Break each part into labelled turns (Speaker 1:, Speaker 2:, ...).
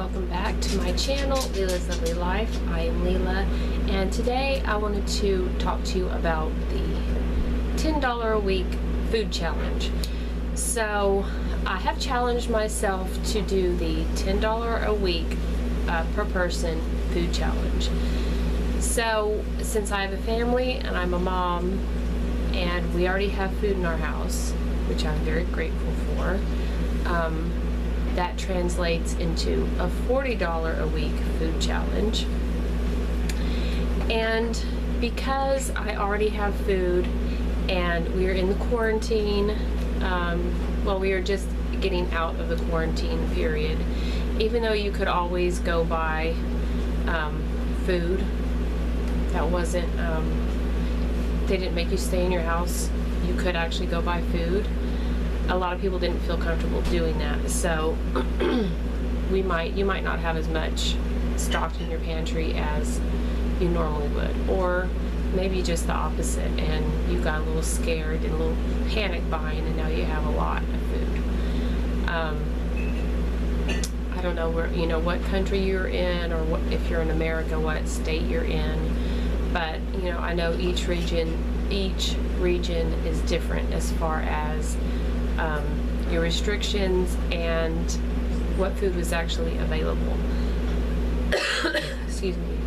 Speaker 1: welcome back to my channel, Leila's Lovely Life. I am Leila, and today I wanted to talk to you about the $10 a week food challenge. So I have challenged myself to do the $10 a week per person food challenge. So since I have a family and I'm a mom and we already have food in our house, which I'm very grateful for, that translates into a $40 a week food challenge. And because I already have food and we're in the quarantine, well, we are just getting out of the quarantine period. Even though you could always go buy food that wasn't, they didn't make you stay in your house, you could actually go buy food. A lot of people didn't feel comfortable doing that, so you might not have as much stocked in your pantry as you normally would, or maybe just the opposite, and you got a little scared and a little panic buying, and now you have a lot of food. I don't know where, what country you're in, or what, if you're in America, what state you're in, but I know each region is different as far as your restrictions and what food was actually available. Excuse me.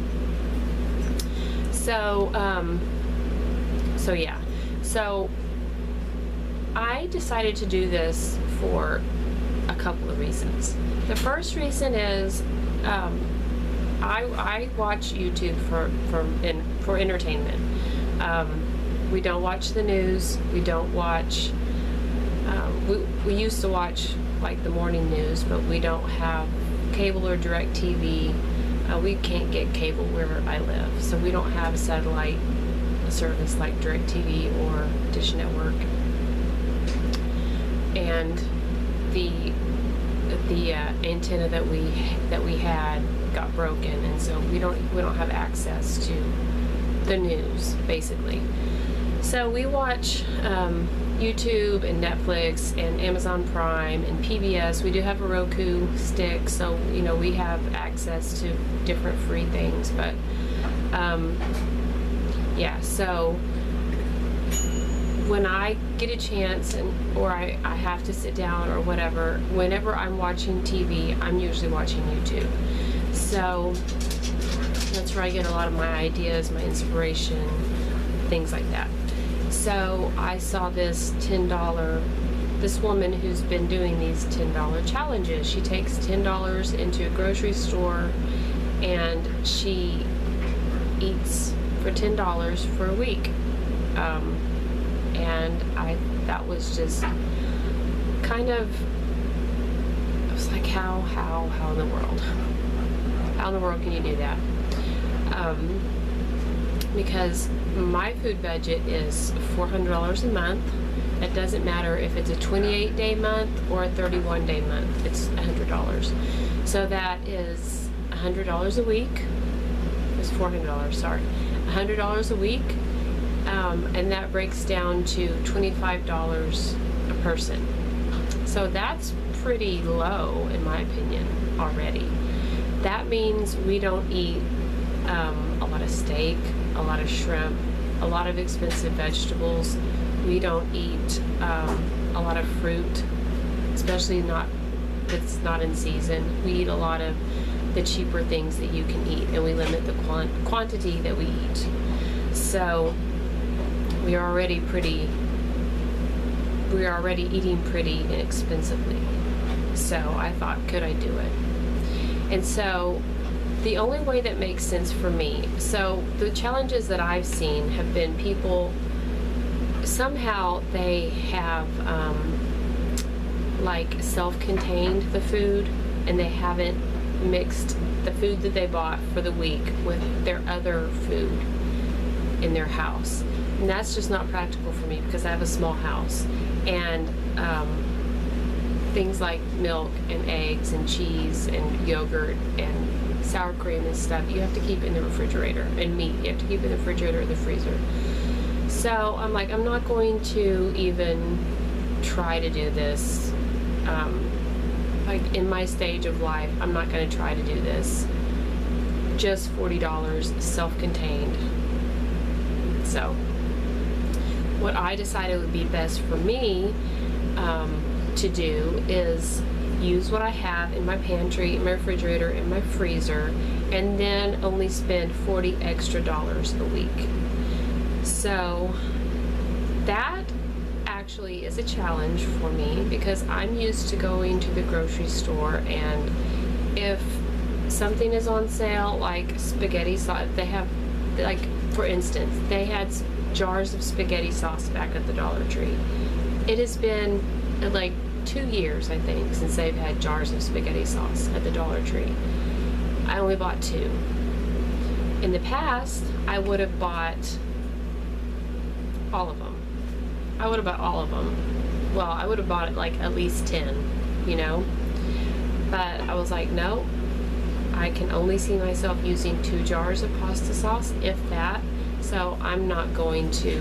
Speaker 1: So yeah. So I decided to do this for a couple of reasons. The first reason is I watch YouTube for entertainment. We don't watch the news. We don't watch. We used to watch like the morning news, but we don't have cable or direct TV. We can't get cable where I live, so we don't have satellite service like direct TV or Dish Network. And the antenna that we had got broken, and so we don't have access to the news basically. So we watch YouTube and Netflix and Amazon Prime and PBS. We do have a Roku stick, so we have access to different free things. But yeah, so when I get a chance or I have to sit down or whatever, whenever I'm watching TV, I'm usually watching YouTube. So that's where I get a lot of my ideas, my inspiration, things like that. So I saw this this woman who's been doing these $10 challenges. She takes $10 into a grocery store and she eats for $10 for a week. And that was just kind of, I was like, how in the world? How in the world can you do that? Because my food budget is $400 a month. It doesn't matter if it's a 28-day month or a 31-day month. It's $100. So that is $100 a week. It's $400, sorry. $100 a week. And that breaks down to $25 a person. So that's pretty low, in my opinion, already. That means we don't eat a lot of steak, a lot of shrimp, a lot of expensive vegetables. We don't eat a lot of fruit, especially if it's not in season. We eat a lot of the cheaper things that you can eat, and we limit the quantity that we eat. So we are already eating pretty inexpensively. So I thought, could I do it? And so the only way that makes sense for me, so the challenges that I've seen have been people, somehow they have like self-contained the food, and they haven't mixed the food that they bought for the week with their other food in their house. And that's just not practical for me because I have a small house, and things like milk and eggs and cheese and yogurt and sour cream and stuff, you have to keep in the refrigerator, and meat, you have to keep in the refrigerator or the freezer. So I'm like, I'm not going to even try to do this like in my stage of life, I'm not going to try to do this. Just $40, self-contained. So what I decided would be best for me to do is use what I have in my pantry, in my refrigerator, in my freezer, and then only spend $40 extra a week. So that actually is a challenge for me because I'm used to going to the grocery store, and if something is on sale, like spaghetti sauce, they have, like, for instance, they had jars of spaghetti sauce back at the Dollar Tree. It has been like 2 years, I think, since they've had jars of spaghetti sauce at the Dollar Tree. I only bought 2. In the past, I would have bought all of them. I would have bought all of them. Well, I would have bought like at least 10, you know? But I was like, no, I can only see myself using 2 jars of pasta sauce, if that. So I'm not going to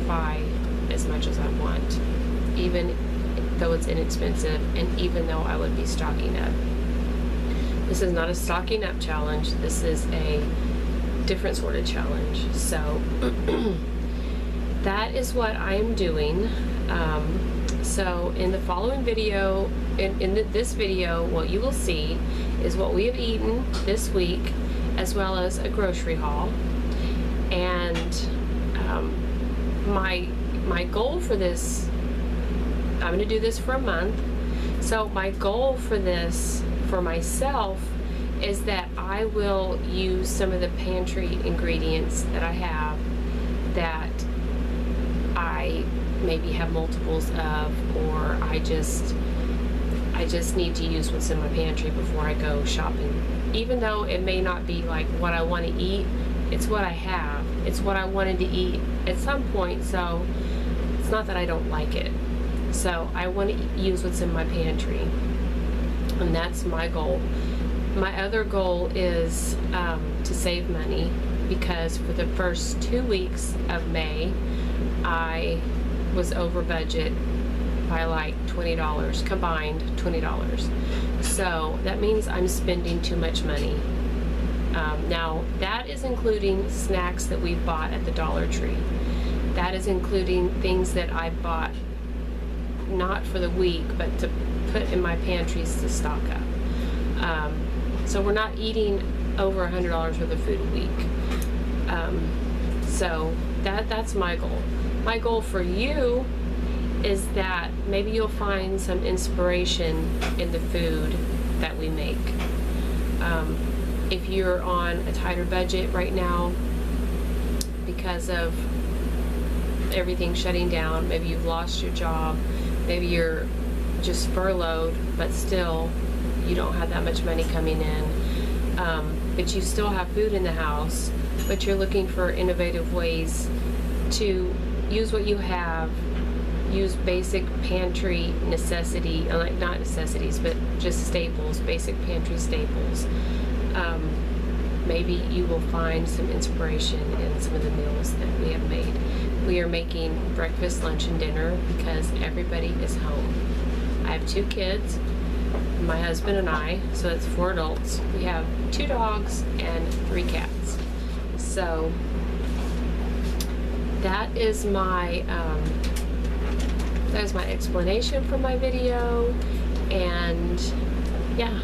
Speaker 1: buy as much as I want, even though it's inexpensive and even though I would be stocking up. This is not a stocking up challenge. This is a different sort of challenge. So that is what I'm doing. So in the following video, in this video, what you will see is what we have eaten this week, as well as a grocery haul. And my goal for this, I'm going to do this for a month. So my goal for this, for myself, is that I will use some of the pantry ingredients that I have that I maybe have multiples of, or I just need to use what's in my pantry before I go shopping. Even though it may not be like what I want to eat, it's what I have. It's what I wanted to eat at some point, so it's not that I don't like it. So I want to use what's in my pantry, and that's my goal. My other goal is to save money, because for the first 2 weeks of May, I was over budget by like $20, combined $20. So that means I'm spending too much money. Now that is including snacks that we bought at the Dollar Tree. That is including things that I bought not for the week, but to put in my pantries to stock up. So we're not eating over $100 worth of food a week. So that's my goal. My goal for you is that maybe you'll find some inspiration in the food that we make. If you're on a tighter budget right now because of everything shutting down, maybe you've lost your job, maybe you're just furloughed, but still you don't have that much money coming in, but you still have food in the house, but you're looking for innovative ways to use what you have, use basic pantry necessity, like not necessities, but just staples, basic pantry staples. Maybe you will find some inspiration in some of the meals that we have made. We are making breakfast, lunch, and dinner because everybody is home. I have 2 kids, my husband and I, so it's 4 adults. We have 2 dogs and 3 cats. So that is my explanation for my video, and yeah,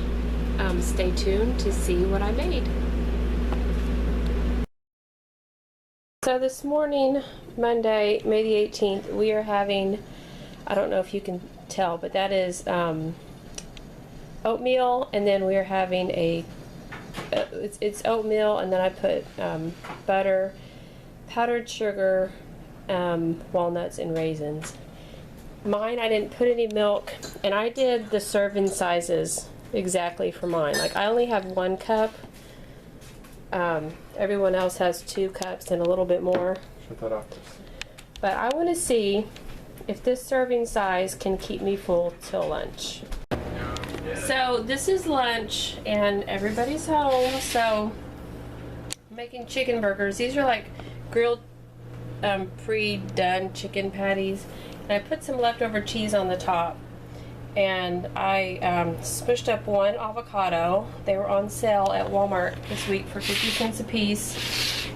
Speaker 1: stay tuned to see what I made. So this morning, Monday, May the 18th, we are having, I don't know if you can tell, but that is oatmeal, and then we are having it's oatmeal, and then I put butter, powdered sugar, walnuts, and raisins. Mine, I didn't put any milk, and I did the serving sizes exactly for mine. Like, I only have 1 cup. Everyone else has 2 cups and a little bit more.
Speaker 2: Shut that off.
Speaker 1: But I want to see if this serving size can keep me full till lunch. So this is lunch, and everybody's home, so I'm making chicken burgers. These are like grilled, pre-done chicken patties. And I put some leftover cheese on the top. And I smushed up one avocado. They were on sale at Walmart this week for 50 cents a piece.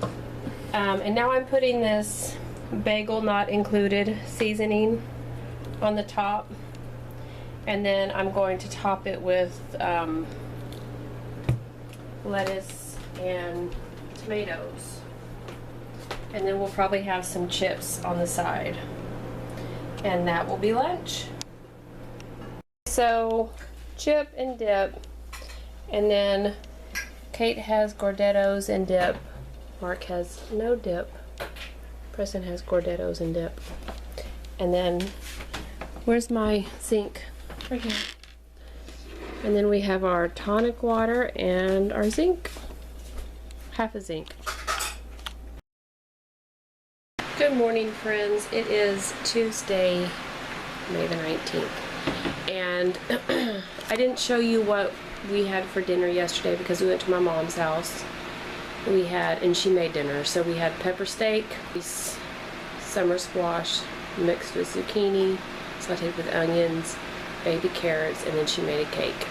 Speaker 1: And now I'm putting this bagel not included seasoning on the top. And then I'm going to top it with lettuce and tomatoes. And then we'll probably have some chips on the side. And that will be lunch. So, chip and dip. And then Kate has Gordettos and dip. Mark has no dip. Preston has Gordettos and dip. And then, where's my zinc? Right here. And then we have our tonic water and our zinc. Half a zinc. Good morning, friends. It is Tuesday, May the 19th. And I didn't show you what we had for dinner yesterday because we went to my mom's house. And she made dinner. So we had pepper steak, summer squash mixed with zucchini, sauteed with onions, baby carrots, and then she made a cake.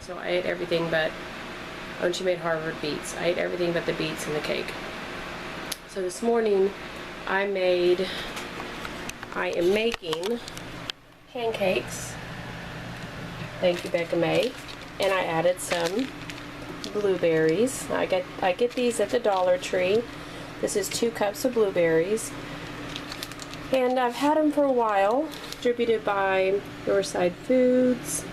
Speaker 1: So I ate everything but, and she made Harvard beets. I ate everything but the beets and the cake. So this morning I am making pancakes. Thank you, Becca May. And I added some blueberries. I get these at the Dollar Tree. This is 2 cups of blueberries. And I've had them for a while, distributed by Riverside Foods.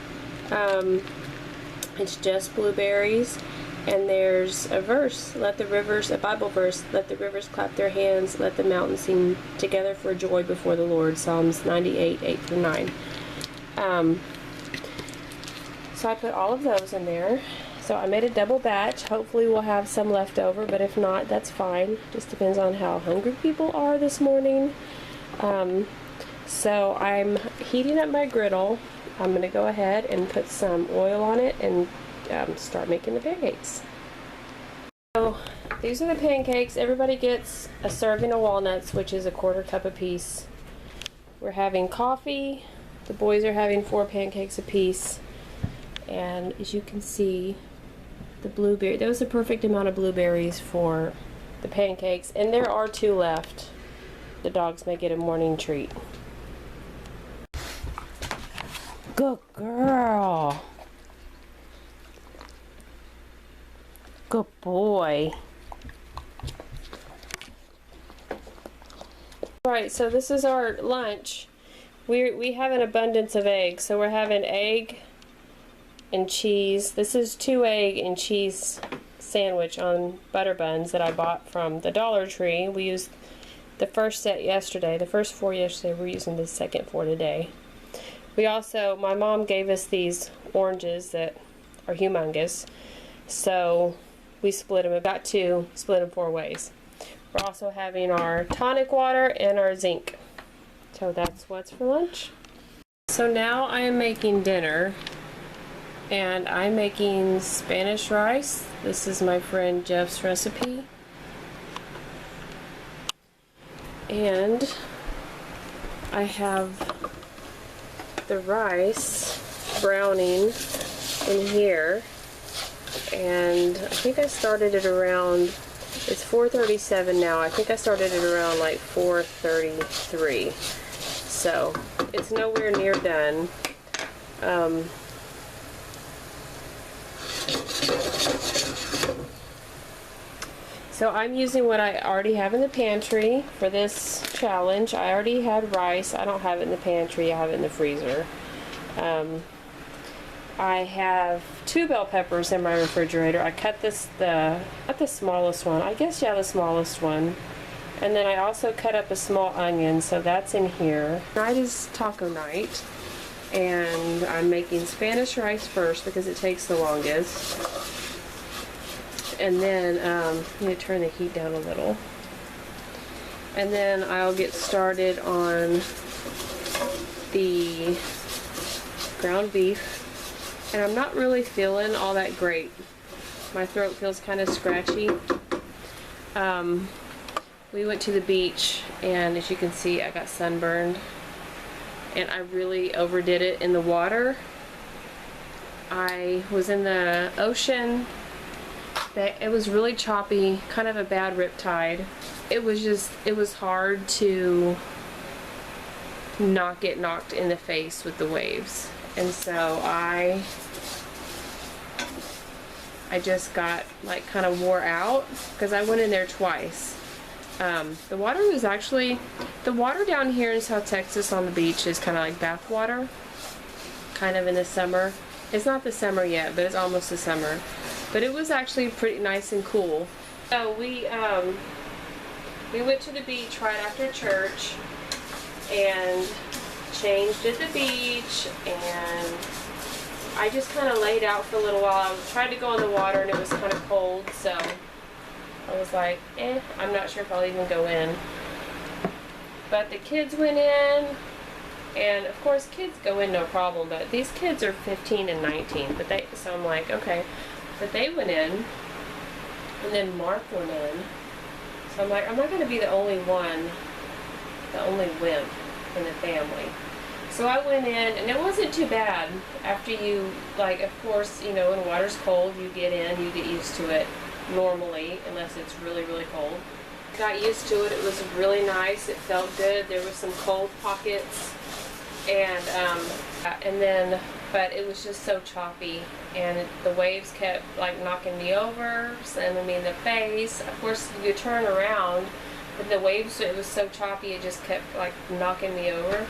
Speaker 1: It's just blueberries. And there's a verse, a Bible verse, let the rivers clap their hands, let the mountains sing together for joy before the Lord, Psalms 98, 8-9. So I put all of those in there. So I made a double batch. Hopefully we'll have some left over, but if not, that's fine. Just depends on how hungry people are this morning. So I'm heating up my griddle. I'm going to go ahead and put some oil on it and start making the pancakes. So these are the pancakes. Everybody gets a serving of walnuts, which is a 1/4 cup apiece. We're having coffee. The boys are having 4 pancakes apiece. And as you can see, the blueberry, that was the perfect amount of blueberries for the pancakes. And there are 2 left. The dogs may get a morning treat. Good girl. Good boy. Alright, so this is our lunch. We have an abundance of eggs. So we're having egg and cheese. This is 2 egg and cheese sandwich on butter buns that I bought from the Dollar Tree. We used the first set yesterday, the first 4 yesterday. We're using the second 4 today. We also, my mom gave us these oranges that are humongous. So we split them, about 2, split them 4 ways. We're also having our tonic water and our zinc. So that's what's for lunch. So now I am making dinner. And I'm making Spanish rice. This is my friend Jeff's recipe. And I have the rice browning in here. And I think I started it around, it's 4:37 now. I think I started it around like 4:33. So it's nowhere near done. So I'm using what I already have in the pantry for this challenge. I already had rice. I don't have it in the pantry. I have it in the freezer. I have 2 bell peppers in my refrigerator. I cut not the smallest one. I guess, yeah, the smallest one. And then I also cut up a small onion, so that's in here. Tonight is taco night. And I'm making Spanish rice first because it takes the longest. And then, I'm going to turn the heat down a little. And then I'll get started on the ground beef. And I'm not really feeling all that great. My throat feels kind of scratchy. We went to the beach, and as you can see, I got sunburned. and I really overdid it in the water. I was in the ocean. It was really choppy, kind of a bad riptide. It was hard to not get knocked in the face with the waves. And so I just got like kind of wore out because I went in there twice. The water was actually, the water down here in South Texas on the beach is kind of like bath water, kind of in the summer. It's not the summer yet, but it's almost the summer. But it was actually pretty nice and cool. So we went to the beach right after church and changed at the beach, and I just kind of laid out for a little while. I tried to go in the water and it was kind of cold, so I was like, I'm not sure if I'll even go in. But the kids went in, and of course kids go in no problem, but these kids are 15 and 19, so I'm like, okay. But they went in, and then Mark went in. So I'm like, I'm not going to be the only one, the only wimp in the family. So I went in, and it wasn't too bad. After you, like, of course, you know, when the water's cold, you get in, you get used to it normally, unless it's really, really cold. Got used to it. It was really nice. It felt good. There was some cold pockets, and then, but it was just so choppy, and the waves kept like knocking me over, slamming me in the face. Of course, you turn around, but the waves, it was so choppy, it just kept like knocking me over.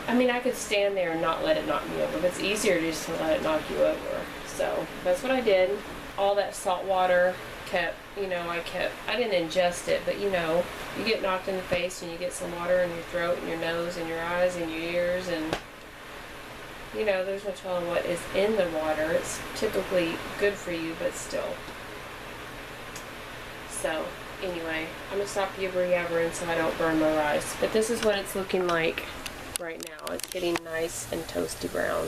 Speaker 1: I mean, I could stand there and not let it knock me over, but it's easier just to let it knock you over. So that's what I did. All that salt water kept, you know, I didn't ingest it, but you know, you get knocked in the face and you get some water in your throat and your nose and your eyes and your ears, and you know, there's no telling what is in the water. It's typically good for you, but still. So anyway, I'm gonna stop yabber-yabbering so I don't burn my rice. But this is what it's looking like right now. It's getting nice and toasty brown.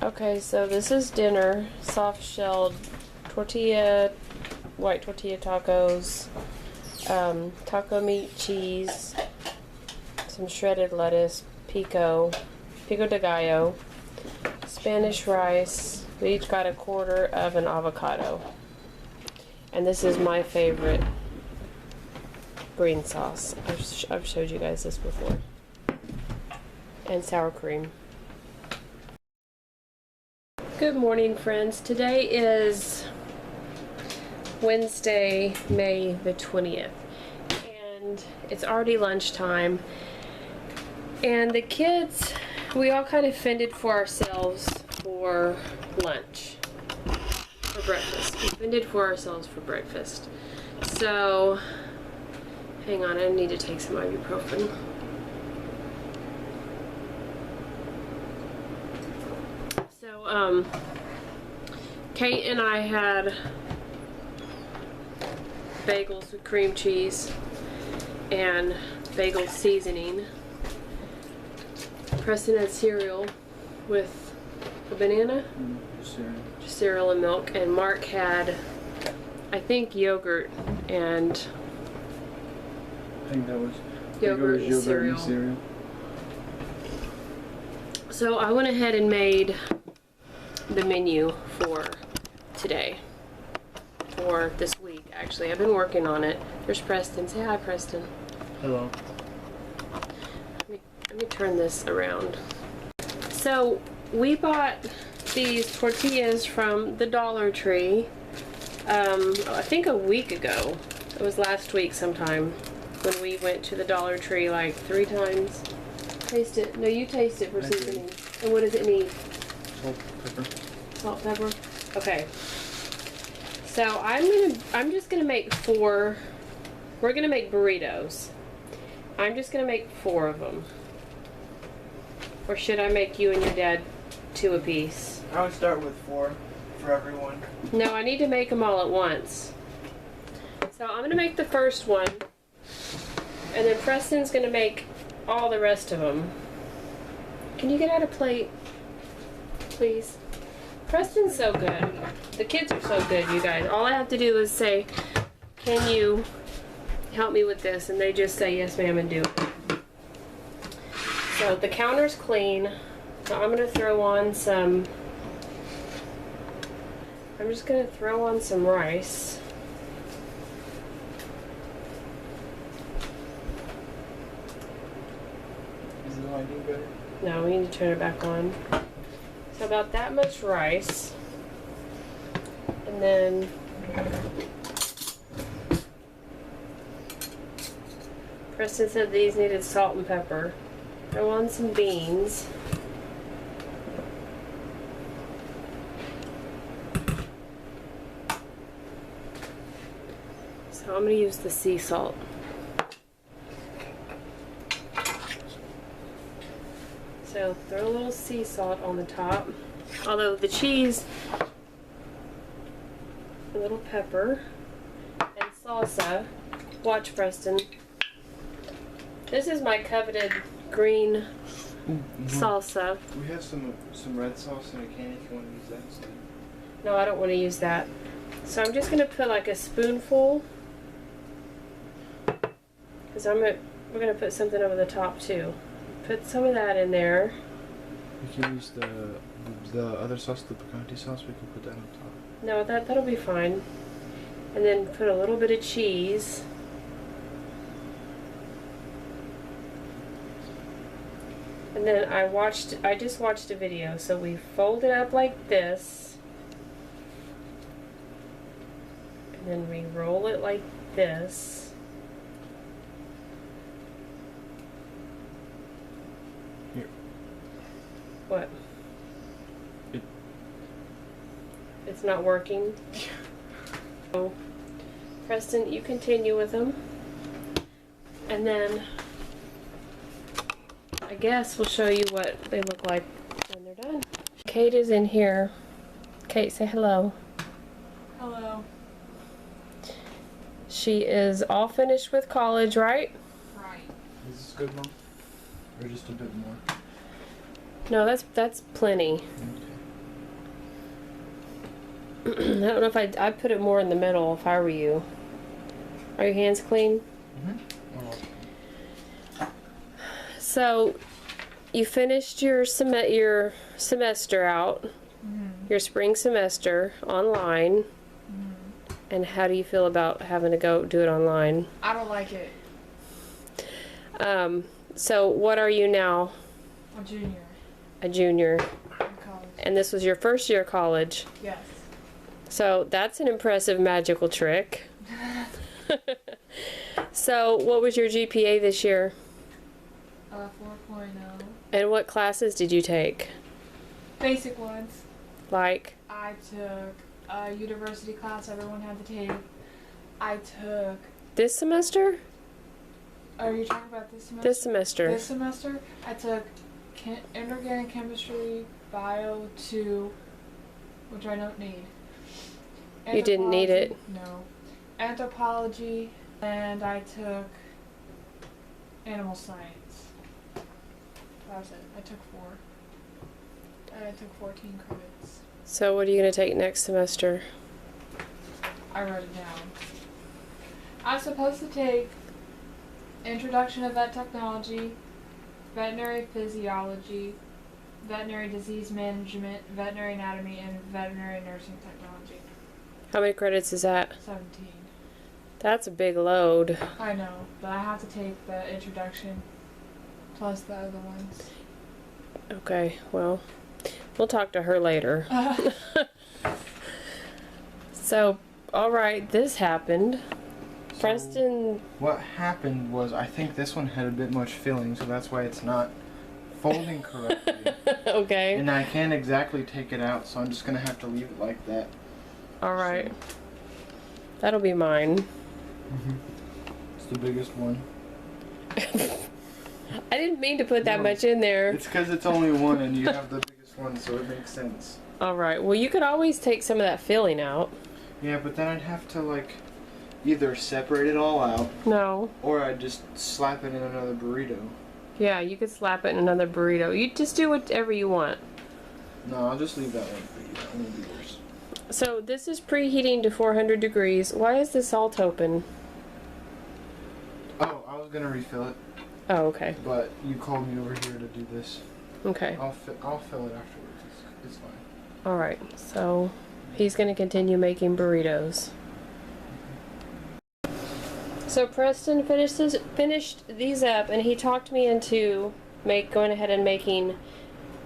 Speaker 1: Okay, so this is dinner. Soft-shelled tortilla, white tortilla tacos, taco meat, cheese, some shredded lettuce, pico de gallo, Spanish rice. We each got a quarter of an avocado. And this is my favorite green sauce. I've showed you guys this before. And sour cream. Good morning, friends. Today is Wednesday, May the 20th. And it's already lunchtime. And the kids, we all kind of fended for ourselves for lunch. For breakfast. We fended for ourselves for breakfast. So, hang on, I need to take some ibuprofen. So, Kate and I had bagels with cream cheese and bagel seasoning. Preston had cereal with a banana? Just cereal and milk. And Mark had, I think, yogurt and
Speaker 2: I think that was
Speaker 1: yogurt and cereal. So I went ahead and made the menu for today, for this week. Actually, I've been working on it. There's Preston. Say hi, Preston.
Speaker 2: Hello.
Speaker 1: Let me turn this around. So we bought these tortillas from the Dollar Tree, I think a week ago. It was last week sometime when we went to the Dollar Tree like 3 times. Taste it. No, you taste it for seasoning. And what does it need?
Speaker 2: Salt, pepper.
Speaker 1: Salt, pepper? Okay. So I'm just gonna make 4. We're gonna make burritos. I'm just gonna make 4 of them. Or should I make you and your dad 2 apiece?
Speaker 3: I would start with 4 for everyone.
Speaker 1: No, I need to make them all at once. So I'm gonna make the first one, and then Preston's gonna make all the rest of them. Can you get out a plate, please? Preston's so good. The kids are so good, you guys. All I have to do is say, can you help me with this? And they just say yes, ma'am, and do it. So the counter's clean. So I'm gonna throw on some. I'm just gonna throw on some rice.
Speaker 3: Is the lighting better?
Speaker 1: No, we need to turn it back on. So about that much rice. And then Preston said these needed salt and pepper. Throw on some beans. So I'm going to use the sea salt. So throw a little sea salt on the top. Although the cheese, a little pepper, and salsa. Watch, Preston. This is my coveted green salsa.
Speaker 3: We have some red sauce in a can if you want to use that instead.
Speaker 1: No, I don't want to use that. So I'm just going to put like a spoonful. Because we're going to put something over the top too. Put some of that in there.
Speaker 3: We can use the other sauce, the picante sauce. We can put that on top.
Speaker 1: No, that'll be fine. And then put a little bit of cheese. And then I just watched a video. So we fold it up like this. And then we roll it like this.
Speaker 3: Here.
Speaker 1: What? It's not working. So, Preston, you continue with them. And then I guess we'll show you what they look like when they're done. Kate is in here. Kate, say hello.
Speaker 4: Hello.
Speaker 1: She is all finished with college, right?
Speaker 4: Right.
Speaker 3: Is this good, Mom? Or just a bit more?
Speaker 1: No, that's plenty.
Speaker 3: Okay.
Speaker 1: I don't know if I'd put it more in the middle if I were you. Are your hands clean? So, you finished your semester out, your spring semester online, and how do you feel about having to go do it online?
Speaker 4: I don't like it.
Speaker 1: So what are you now?
Speaker 4: A junior
Speaker 1: A junior.
Speaker 4: in college.
Speaker 1: And this was your first year of college.
Speaker 4: Yes.
Speaker 1: So that's an impressive magical trick. So what was your GPA this year?
Speaker 4: 4.0.
Speaker 1: And what classes did you take?
Speaker 4: Basic ones.
Speaker 1: Like?
Speaker 4: I took a university class everyone had to take. I took...
Speaker 1: This semester?
Speaker 4: Are you talking about this semester?
Speaker 1: This semester.
Speaker 4: This semester, I took inorganic chemistry, bio 2, which I don't need.
Speaker 1: You didn't need it?
Speaker 4: No. Anthropology, and I took animal science. That was it. I took 4. And I took 14 credits.
Speaker 1: So what are you going to take next semester?
Speaker 4: I wrote it down. I'm supposed to take Introduction of Vet Technology, Veterinary Physiology, Veterinary Disease Management, Veterinary Anatomy, and Veterinary Nursing Technology.
Speaker 1: How many credits is that?
Speaker 4: 17.
Speaker 1: That's a big load.
Speaker 4: I know, but I have to take the introduction plus the other ones.
Speaker 1: Okay, well, we'll talk to her later. So, alright, this happened. Preston...
Speaker 3: What happened was, I think this one had a bit much filling, so that's why it's not folding correctly.
Speaker 1: Okay.
Speaker 3: And I can't exactly take it out, so I'm just gonna have to leave it like that.
Speaker 1: Alright. That'll be mine.
Speaker 3: It's the biggest one.
Speaker 1: I didn't mean to put that
Speaker 3: No.
Speaker 1: much in there.
Speaker 3: It's because it's only one and you have the biggest one, so it makes sense.
Speaker 1: Alright, well you could always take some of that filling out.
Speaker 3: Yeah, but then I'd have to, like, either separate it all out,
Speaker 1: No.
Speaker 3: or I'd just slap it in another burrito.
Speaker 1: Yeah, you could slap it in another burrito. You just do whatever you want.
Speaker 3: No, I'll just leave that one for you. That won't be worse.
Speaker 1: So this is preheating to 400 degrees. Why is the salt open?
Speaker 3: Oh, I was gonna refill it.
Speaker 1: Oh, okay.
Speaker 3: But you called me over here to do this.
Speaker 1: Okay.
Speaker 3: I'll fill it afterwards. It's fine.
Speaker 1: All right. So he's going to continue making burritos. So Preston finished these up, and he talked me into going ahead and making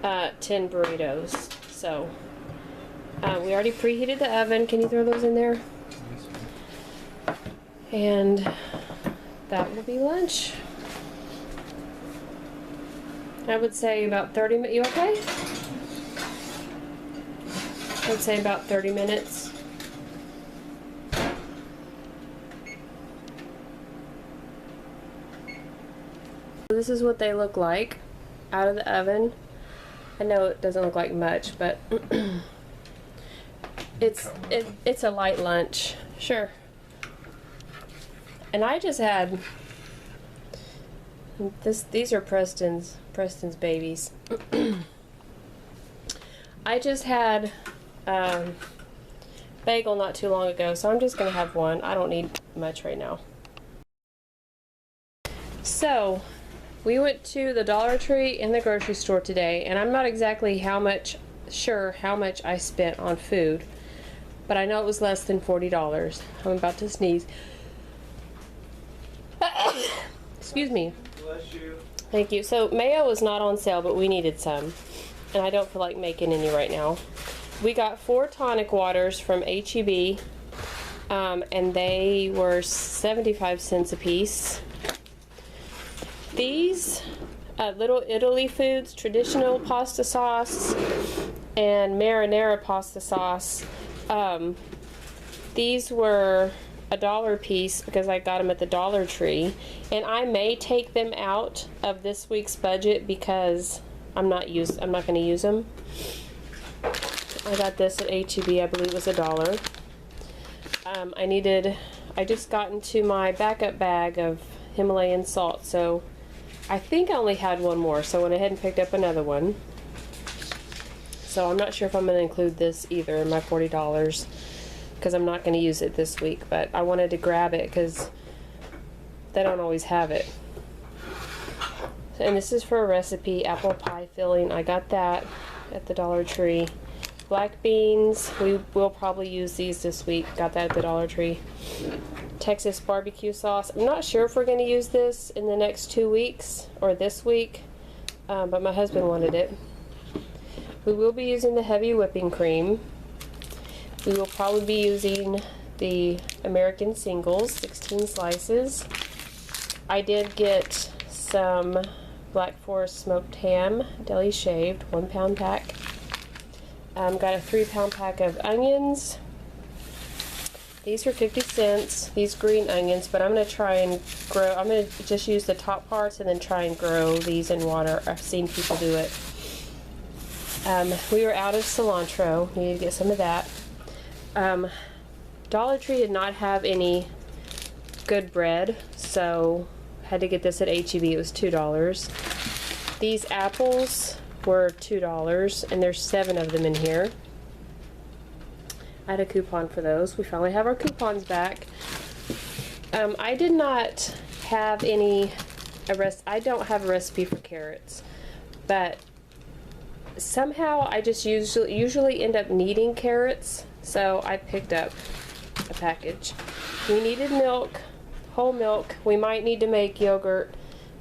Speaker 1: 10 burritos. So we already preheated the oven. Can you throw those in there?
Speaker 3: Yes, ma'am.
Speaker 1: And that will be lunch. I would say about 30 minutes. You okay? I would say about 30 minutes. This is what they look like out of the oven. I know it doesn't look like much, but it's a light lunch. Sure. And I just had these are Preston's babies. I just had bagel not too long ago, so I'm just gonna have one. I don't need much right now. So we went to the Dollar Tree and the grocery store today, and I'm not exactly sure how much I spent on food, but I know it was less than $40. I'm about to sneeze. Excuse me.
Speaker 2: Bless you.
Speaker 1: Thank you. So mayo is not on sale, but we needed some, and I don't feel like making any right now. We got 4 tonic waters from H-E-B, and they were 75 cents a piece. These Little Italy Foods traditional pasta sauce and marinara pasta sauce, these were $1 a piece because I got them at the Dollar Tree, and I may take them out of this week's budget because I'm not going to use them. I got this at H-E-B. I believe it was $1. I just got into my backup bag of Himalayan salt, so I think I only had one more, so I went ahead and picked up another one. So I'm not sure if I'm going to include this either in my $40 because I'm not going to use it this week, but I wanted to grab it because they don't always have it. And this is for a recipe, apple pie filling. I got that at the Dollar Tree. Black beans, we will probably use these this week. Got that at the Dollar Tree. Texas barbecue sauce. I'm not sure if we're going to use this in the next 2 weeks or this week, but my husband wanted it. We will be using the heavy whipping cream. We will probably be using the American singles, 16 slices. I did get some Black Forest smoked ham, deli shaved, 1 pound pack. Got a 3-pound pack of onions. These are 50 cents, these green onions, but I'm going to try and I'm going to just use the top parts and then try and grow these in water. I've seen people do it. We were out of cilantro. We need to get some of that. Dollar Tree did not have any good bread, so had to get this at H-E-B. It was $2. These apples were $2, and there's 7 of them in here. I had a coupon for those. We finally have our coupons back. I did not have I don't have a recipe for carrots, but somehow I just usually end up needing carrots, so I picked up a package. We needed milk, whole milk. We might need to make yogurt,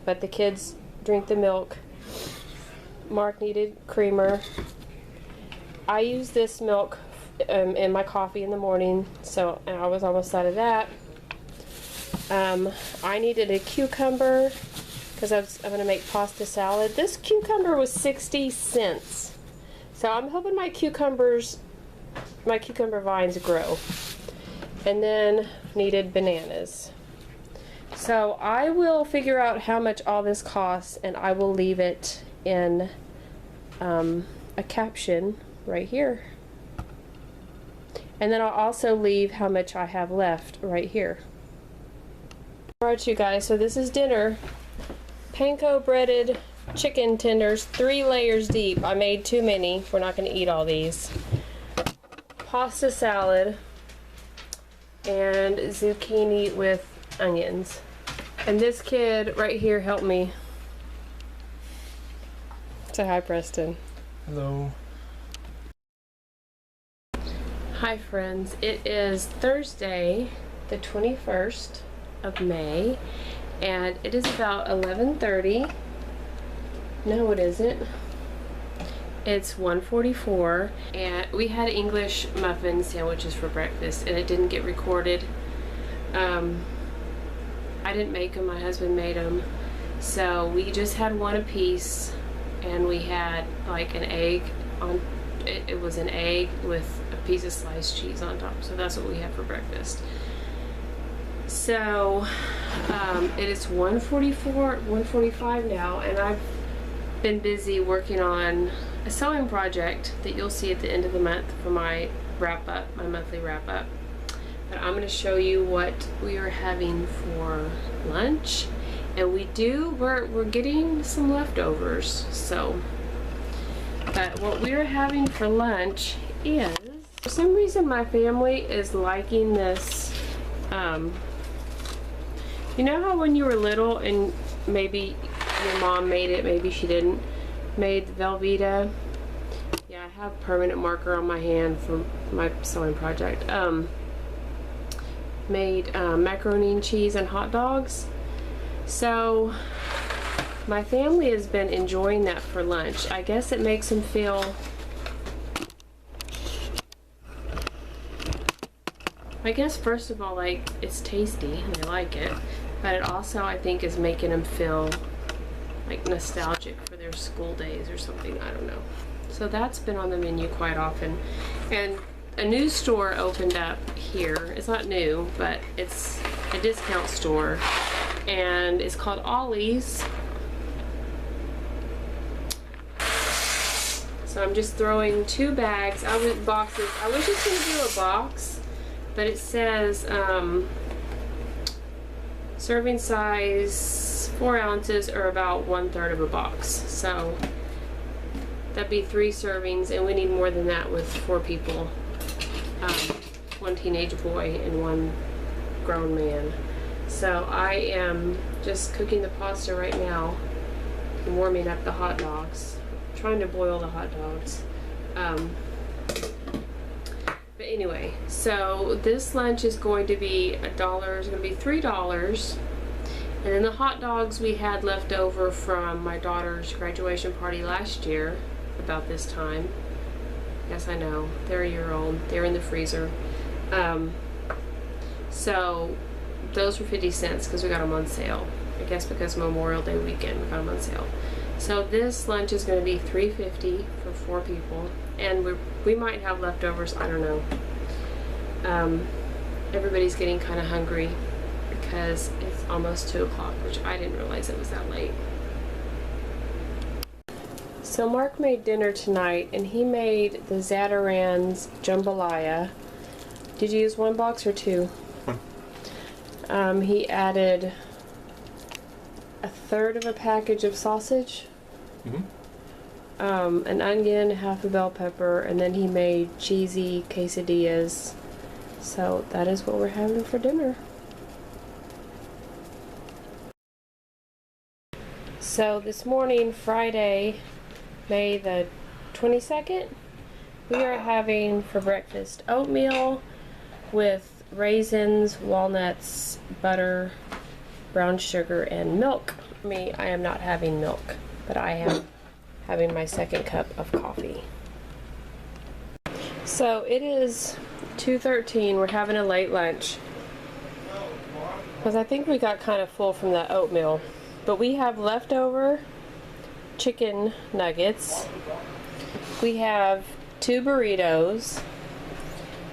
Speaker 1: but the kids drink the milk. Mark needed creamer. I use this milk in my coffee in the morning, so I was almost out of that. I needed a cucumber because I'm going to make pasta salad. This cucumber was 60 cents, so I'm hoping my cucumber vines grow. And then needed bananas. So I will figure out how much all this costs, and I will leave it in a caption right here. And then I'll also leave how much I have left right here. Alright, you guys, so this is dinner. Panko breaded chicken tenders, 3 layers deep. I made too many. We're not going to eat all these. Pasta salad and zucchini with onions. And this kid right here helped me. Say hi, Preston.
Speaker 3: Hello.
Speaker 1: Hi, friends. It is Thursday, the 21st of May, and it is about 11:30. No, it isn't. It's 1:44, and we had English muffin sandwiches for breakfast, and it didn't get recorded. I didn't make them, my husband made them. So we just had one apiece, and we had like an egg on it. It was an egg with a piece of sliced cheese on top. So that's what we had for breakfast. So it is 1:45 now, and I've been busy working on a sewing project that you'll see at the end of the month for my wrap up, my monthly wrap up. But I'm going to show you what we are having for lunch, and we're getting some leftovers. So, but what we're having for lunch is, for some reason my family is liking this. You know how when you were little and maybe your mom made it, maybe she didn't, made Velveeta? Yeah, I have permanent marker on my hand for my sewing project. Made macaroni and cheese and hot dogs. So my family has been enjoying that for lunch. I guess it makes them feel, I guess first of all, like, it's tasty and they like it, but it also, I think, is making them feel like nostalgic for their school days or something. I don't know. So that's been on the menu quite often. And a new store opened up here. It's not new, but it's a discount store, and it's called Ollie's. So I'm just throwing 2 bags. Boxes. I was just gonna do a box, but it says serving size 4 ounces, or about 1/3 of a box. So that'd be 3 servings, and we need more than that with 4 people. 1 teenage boy and 1 grown man. So I am just cooking the pasta right now and warming up the hot dogs. I'm trying to boil the hot dogs. But anyway, so this lunch is going to be $1. It's going to be $3. And then the hot dogs we had left over from my daughter's graduation party last year about this time. Yes, I know. They're a year old. They're in the freezer. So those were 50 cents because we got them on sale. I guess because Memorial Day weekend we got them on sale. So this lunch is going to be $3.50 for 4 people, and we might have leftovers. I don't know. Everybody's getting kind of hungry because it's almost 2 o'clock, which I didn't realize it was that late. So Mark made dinner tonight, and he made the Zatarain's jambalaya. Did you use 1 box or 2?
Speaker 3: 1.
Speaker 1: He added 1/3 of a package of sausage, an onion, half a bell pepper, and then he made cheesy quesadillas. So that is what we're having for dinner. So this morning, Friday, May the 22nd, we are having for breakfast oatmeal with raisins, walnuts, butter, brown sugar, and milk. I am not having milk, but I am having my 2nd cup of coffee. So it is 2:13. We're having a late lunch because I think we got kind of full from that oatmeal. But we have leftover chicken nuggets. We have 2 burritos.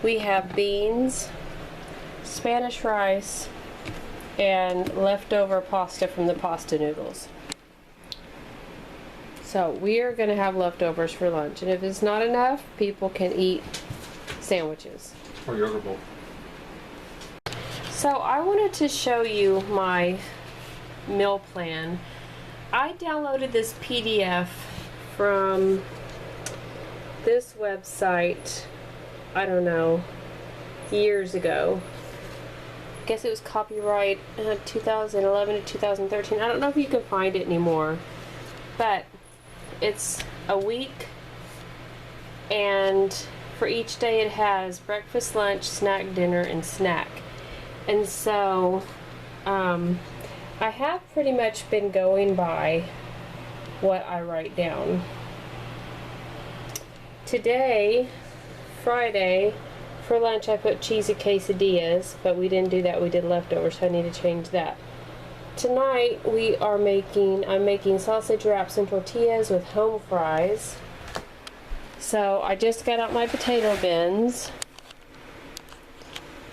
Speaker 1: We have beans, Spanish rice, and leftover pasta from the pasta noodles. So we are going to have leftovers for lunch, and if it's not enough, people can eat sandwiches.
Speaker 2: Or yogurt bowl.
Speaker 1: So I wanted to show you my meal plan. I downloaded this PDF from this website, I don't know, years ago. guess it was copyright 2011 to 2013. I don't know if you can find it anymore, but it's a week, and for each day it has breakfast, lunch, snack, dinner, and snack. And so I have pretty much been going by what I write down. Today, Friday, for lunch I put cheesy quesadillas, but we didn't do that. We did leftovers, so I need to change that. Tonight I'm making sausage wraps and tortillas with home fries. So I just got out my potato bins.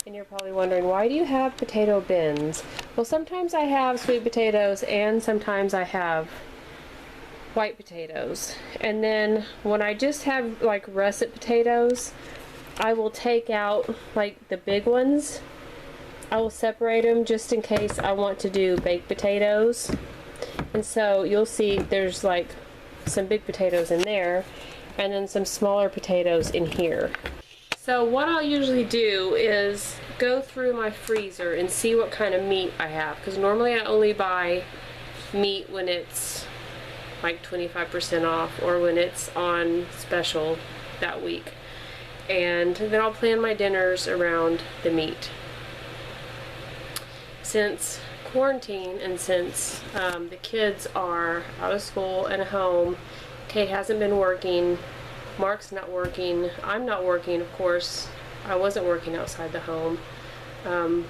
Speaker 1: And you're probably wondering, why do you have potato bins? Well, sometimes I have sweet potatoes and sometimes I have white potatoes. And then when I just have like russet potatoes, I will take out like the big ones. I will separate them just in case I want to do baked potatoes. And so you'll see there's like some big potatoes in there and then some smaller potatoes in here. So what I'll usually do is go through my freezer and see what kind of meat I have, because normally I only buy meat when it's like 25% off or when it's on special that week. And then I'll plan my dinners around the meat. Since quarantine and since the kids are out of school and home, Kate hasn't been working, Mark's not working, I'm not working, of course. I wasn't working outside the home. I'm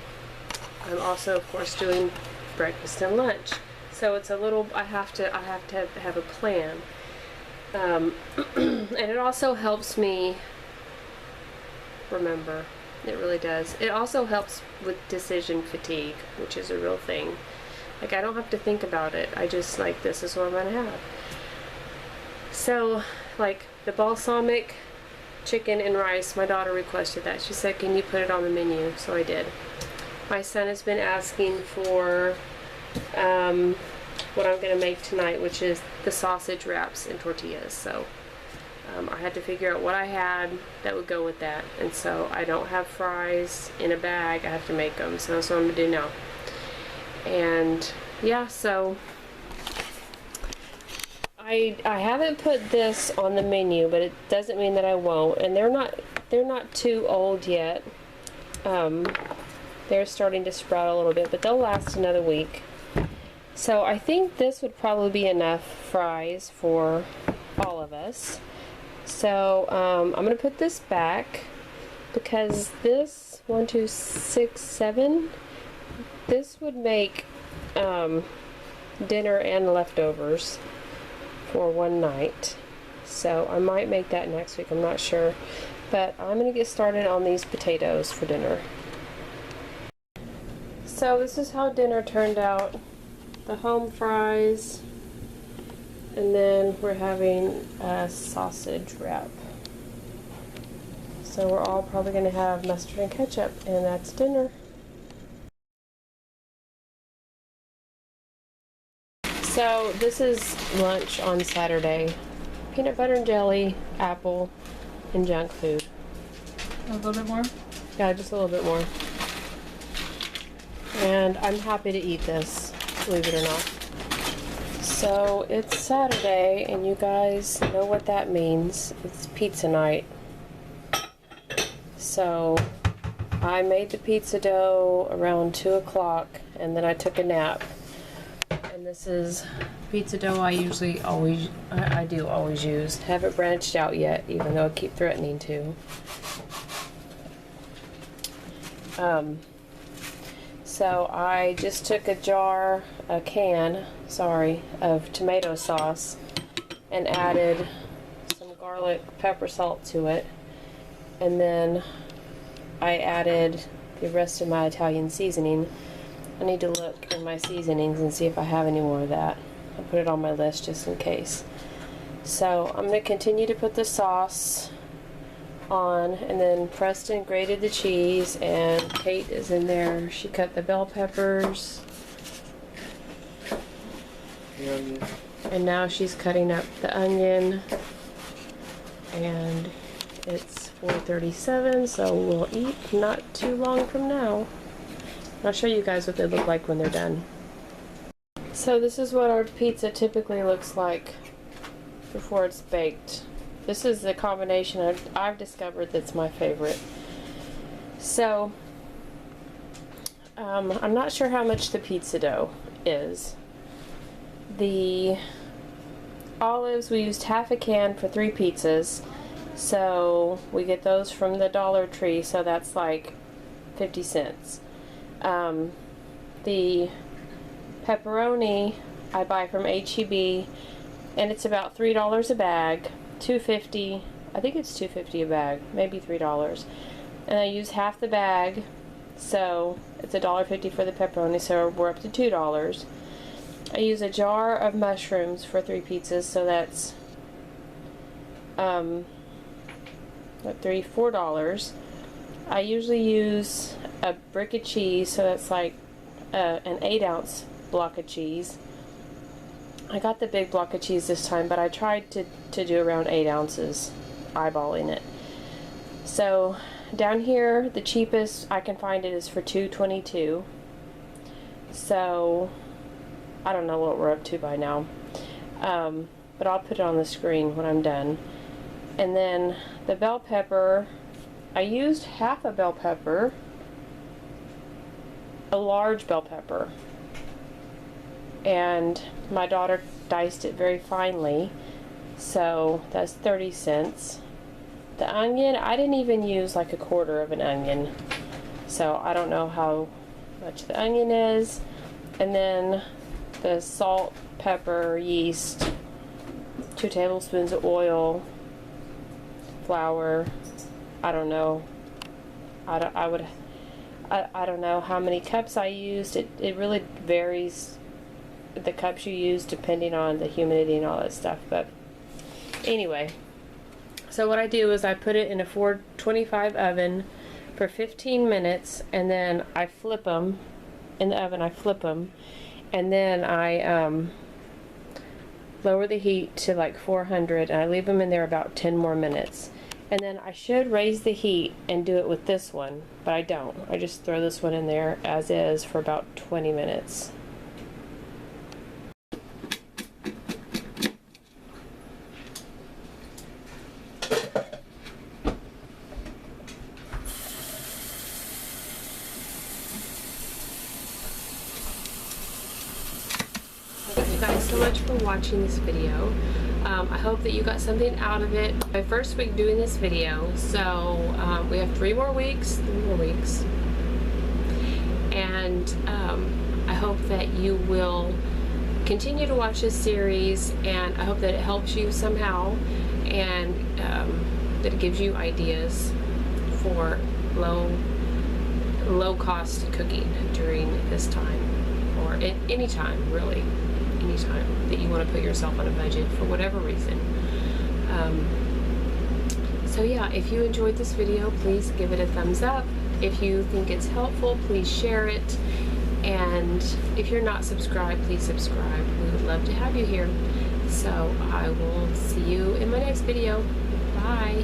Speaker 1: also, of course, doing breakfast and lunch. So it's a little, I have to have a plan. And it also helps me remember. It really does. It also helps with decision fatigue, which is a real thing. Like, I don't have to think about it. I just, like, this is what I'm gonna have. So, like, the balsamic chicken and rice, my daughter requested that. She said, can you put it on the menu? So I did. My son has been asking for what I'm gonna make tonight, which is the sausage wraps and tortillas. So I had to figure out what I had that would go with that. And so I don't have fries in a bag. I have to make them. So that's what I'm gonna do now. And yeah, so I haven't put this on the menu, but it doesn't mean that I won't. And they're not too old yet. They're starting to sprout a little bit, but they'll last another week. So I think this would probably be enough fries for all of us. So I'm going to put this back because this 1, 2, 6, 7, this would make dinner and leftovers for one night. So I might make that next week, I'm not sure. But I'm going to get started on these potatoes for dinner. So this is how dinner turned out. The home fries, and then we're having a sausage wrap. So we're all probably going to have mustard and ketchup, and that's dinner. So this is lunch on Saturday. Peanut butter and jelly, apple, and junk food.
Speaker 4: A little bit more?
Speaker 1: Yeah, just a little bit more. And I'm happy to eat this, believe it or not. So it's Saturday, and you guys know what that means. It's pizza night. So I made the pizza dough around 2 o'clock, and then I took a nap. And this is pizza dough I do always use. Haven't branched out yet, even though I keep threatening to. So I just took a can of tomato sauce and added some garlic pepper salt to it. And then I added the rest of my Italian seasoning. I need to look in my seasonings and see if I have any more of that. I'll put it on my list just in case. So I'm going to continue to put the sauce on, and then Preston grated the cheese, and Kate is in there. She cut the bell peppers.
Speaker 3: The onion.
Speaker 1: And now she's cutting up the onion. And it's 4:37, so we'll eat not too long from now. I'll show you guys what they look like when they're done. So this is what our pizza typically looks like before it's baked. This is the combination I've discovered that's my favorite. So, I'm not sure how much the pizza dough is. The olives, we used half a can for 3 pizzas. So we get those from the Dollar Tree, so that's like 50 cents. The pepperoni I buy from HEB, and it's about $3 a bag, $2.50. I think it's $2.50 a bag, maybe $3. And I use half the bag, so it's $1.50 for the pepperoni, so we're up to $2. I use a jar of mushrooms for 3 pizzas, so that's $4. I usually use a brick of cheese, so that's like an 8-ounce block of cheese. I got the big block of cheese this time, but I tried to do around 8 ounces, eyeballing it. So down here, the cheapest I can find it is for $2.22. So I don't know what we're up to by now, but I'll put it on the screen when I'm done. And then the bell pepper, I used half a bell pepper, a large bell pepper, and my daughter diced it very finely, so that's 30 cents. The onion, I didn't even use like a quarter of an onion, so I don't know how much the onion is. And then the salt, pepper, yeast, 2 tablespoons of oil, flour, I don't know. I don't know how many cups I used. It really varies, the cups you use, depending on the humidity and all that stuff. But anyway, so what I do is I put it in a 425 oven for 15 minutes, and then I flip them in the oven. I flip them, and then I lower the heat to like 400, and I leave them in there about 10 more minutes. And then I should raise the heat and do it with this one, but I don't. I just throw this one in there as is for about 20 minutes. Thank you guys so much for watching this video. I hope that you got something out of it. My first week doing this video, so we have 3 more weeks, and I hope that you will continue to watch this series, and I hope that it helps you somehow, and that it gives you ideas for low cost cooking during this time, or at any time really. Anytime that you want to put yourself on a budget for whatever reason. So yeah, if you enjoyed this video, please give it a thumbs up. If you think it's helpful, please share it. And if you're not subscribed, please subscribe. We would love to have you here. So I will see you in my next video. Bye.